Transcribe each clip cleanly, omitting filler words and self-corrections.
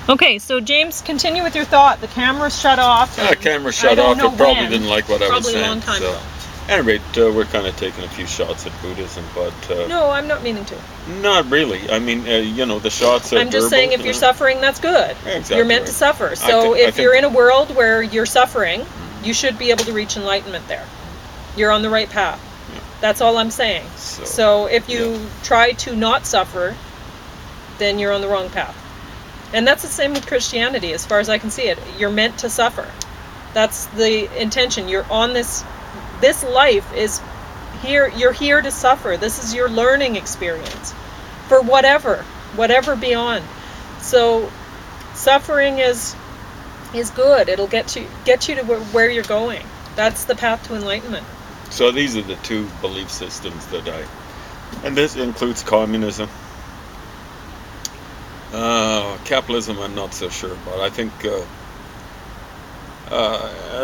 Okay, so James, continue with your thought. The camera's shut off. Camera shut off. It probably didn't like what I was saying. Probably a long time ago. At any rate, we're kind of taking a few shots at Buddhism, but no, I'm not meaning to. Not really. I mean, the shots are I'm just saying, if you're suffering, that's good. Exactly you're meant right. to suffer. So if you're in a world where you're suffering, you should be able to reach enlightenment there. You're on the right path. Yeah. That's all I'm saying. So if you try to not suffer, then you're on the wrong path. And that's the same with Christianity, as far as I can see it. You're meant to suffer. That's the intention. You're on this life is here. You're here to suffer. This is your learning experience for whatever beyond. So suffering is good. It'll get you to where you're going. That's the path to enlightenment. So these are the two belief systems and this includes communism. Capitalism, I'm not so sure about. I think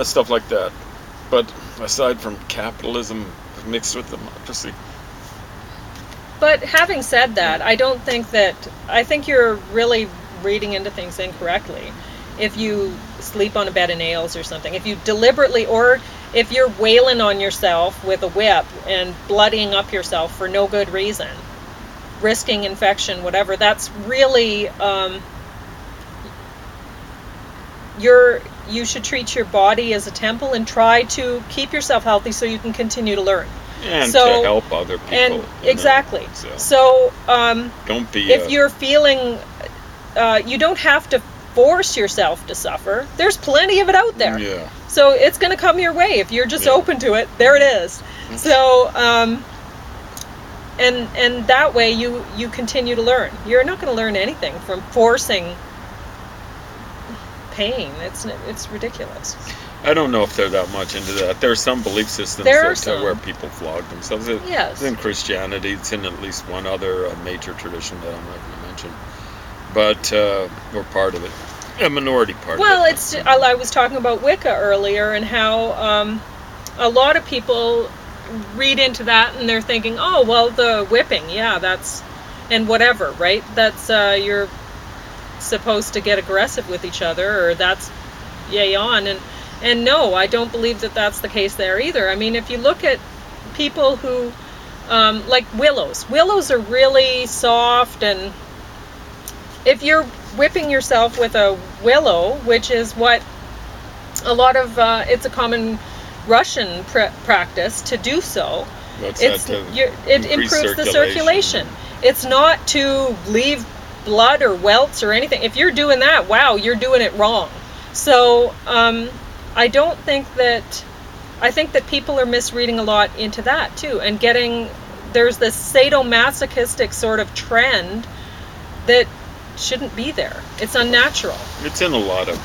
stuff like that. But aside from capitalism mixed with democracy. But having said that, I think you're really reading into things incorrectly. If you sleep on a bed of nails or something, if you deliberately, or if you're wailing on yourself with a whip and bloodying up yourself for no good reason, risking infection, whatever, that's really, you should treat your body as a temple and try to keep yourself healthy so you can continue to learn. And to help other people. And exactly. So don't be. If you're feeling, you don't have to force yourself to suffer. There's plenty of it out there. Yeah. So it's going to come your way if you're just open to it. There it is. So and that way you continue to learn. You're not going to learn anything from forcing pain. It's ridiculous. I don't know if they're that much into that. There are some belief systems where people flog themselves. Yes. It's in Christianity. It's in at least one other major tradition that I'm not going to mention. But we're part of it. A minority part of it. Well, I was talking about Wicca earlier and how a lot of people read into that and they're thinking, oh, well, the whipping, that's, and whatever, right? That's, you're supposed to get aggressive with each other, or that's yay on. And no, I don't believe that that's the case there either. I mean, if you look at people who, like willows are really soft, and if you're whipping yourself with a willow, which is what a lot of, it's a common Russian practice to do so. It improves the circulation. It's not to leave blood or welts or anything. If you're doing that, wow, you're doing it wrong. So I think that people are misreading a lot into that too, and there's this sadomasochistic sort of trend that shouldn't be there. It's unnatural. It's in a lot of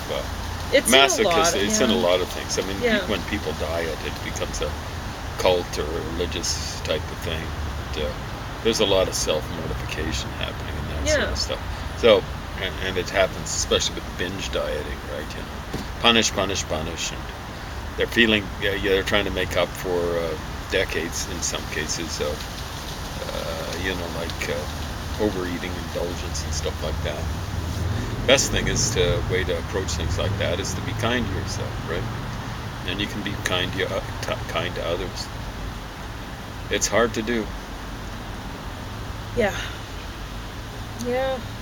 masochism. It's in a lot of things. I mean, when people diet, it becomes a cult or a religious type of thing. There's a lot of self-mortification happening in that sort of stuff. So, and it happens especially with binge dieting, right? Punish, and they're feeling, they're trying to make up for decades in some cases of, like overeating, indulgence, and stuff like that. Best thing way to approach things like that is to be kind to yourself, right? And you can be kind to others. It's hard to do. Yeah,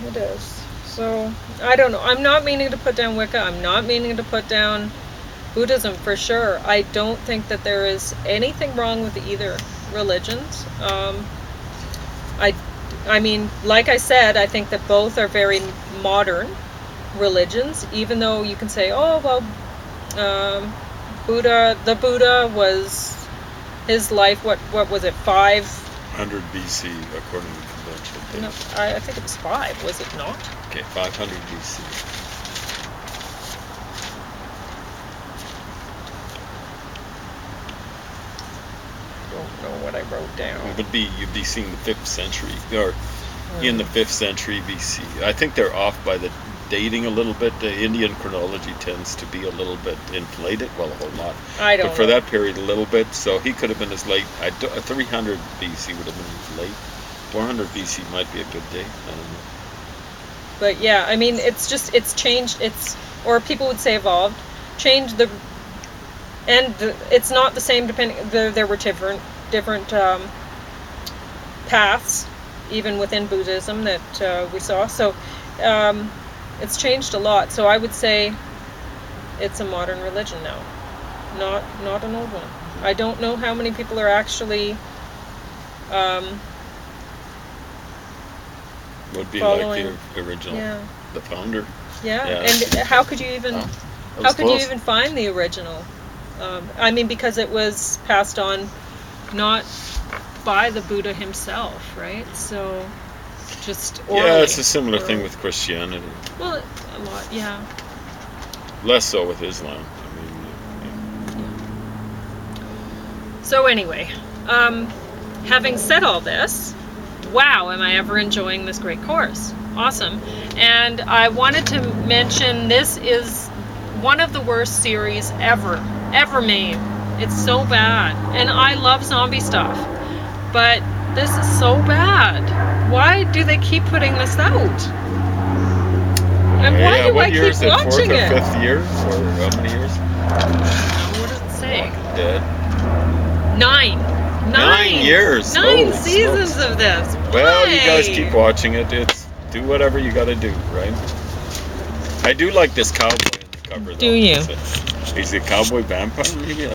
it is. So, I don't know. I'm not meaning to put down Wicca. I'm not meaning to put down Buddhism for sure. I don't think that there is anything wrong with either religions. I mean, like I said, I think that both are very modern religions, even though you can say, oh, well, the Buddha was, his life, what was it, 500 BC, according to conventional dates. No, I think it was 5, was it not? Okay, 500 BC. Know what I wrote down. You'd be seeing the 5th century, or in the 5th century BC. I think they're off by the dating a little bit. The Indian chronology tends to be a little bit inflated. Well, a whole lot. But for that period, a little bit. So he could have been as late. 300 BC would have been late. 400 BC might be a good date. I don't know. But yeah, I mean, it's changed. Or people would say evolved, changed and it's not the same depending. There were different paths, even within Buddhism that we saw. So it's changed a lot. So I would say it's a modern religion now, not an old one. I don't know how many people are actually would be following, like the original, the founder. Yeah, and how could you even you even find the original? I mean, because it was passed on not by the Buddha himself, right? So just orally. Yeah, it's a similar thing with Christianity. Well, a lot, yeah. Less so with Islam. I mean, So anyway, having said all this, wow, am I ever enjoying this great course. Awesome. And I wanted to mention this is one of the worst series ever made. It's so bad. And I love zombie stuff. But this is so bad. Why do they keep putting this out? And why do I keep watching it? 4th or 5th year? Or how many years? What does it say? Dead. 9 years. 9 seasons of this. Why? Well, you guys keep watching it. Do whatever you got to do, right? I do like this cowboy in the cover, though. Do you? He's a cowboy vampire, maybe?